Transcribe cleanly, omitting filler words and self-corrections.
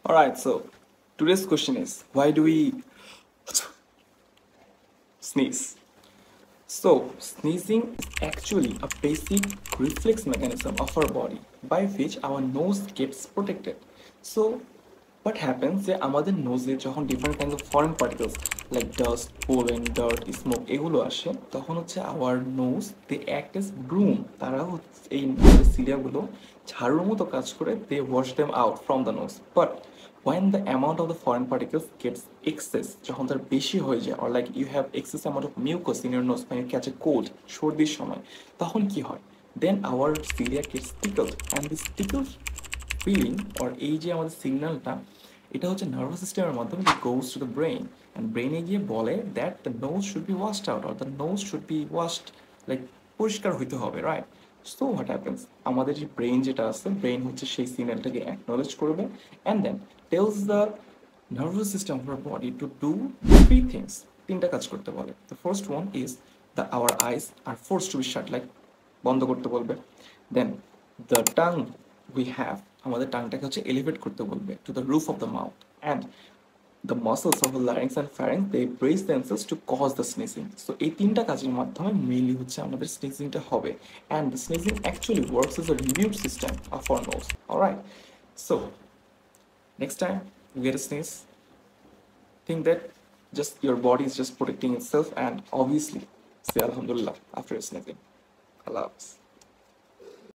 Alright, so today's question is why do we sneeze? So, sneezing is actually a basic reflex mechanism of our body by which our nose gets protected. So, what happens যে আমাদের নোজে যখন different kind of foreign particles like dust pollen dirt smoke এগুলো আসে তখন হচ্ছে our nose they act as broom তারা হচ্ছে এই সিলিয়াগুলো ঝাড়ুর মতো কাজ করে they wash them out from the nose but when the amount of the foreign particles gets excess যখন তার বেশি হয়ে যায় or like you have excess amount of mucus in your nose when you catch a cold সর্দির সময় তখন কি হয় then our cilia gets tickled and this tickled feeling or এই যে আমাদের সিগন্যালটা এটা হচ্ছে নার্ভাস সিস্টেমের মাধ্যমে it goes to the brain and ব্রেনে গিয়ে বলে that the nose should be washed out or the nose should be washed like পরিষ্কার হইতে হবে right so what happens আমাদের যে ব্রেন যেটা আছে ব্রেন হচ্ছে সেই সিগন্যালটাকে অ্যাকনলেজ করবে and then tells the nervous system of our body to do three things তিনটা কাজ করতে বলে the first one is that our eyes are forced to be shut like বন্ধ করতে বলবে then the tongue we have আমাদের টাংটাকে হচ্ছে elevate করতে বলবে to the roof of the mouth and the muscles of the larynx and pharynx they brace themselves to cause the sneezing so এই তিনটা কাজের মাধ্যমে মেইনলি হচ্ছে আমাদের স্নিজিংটা হবে and the sneezing actually works as a review system of our nose alright so next time you get a sneeze think that just your body is just protecting itself and obviously say alhamdulillah after sneezing. Allah Hafiz.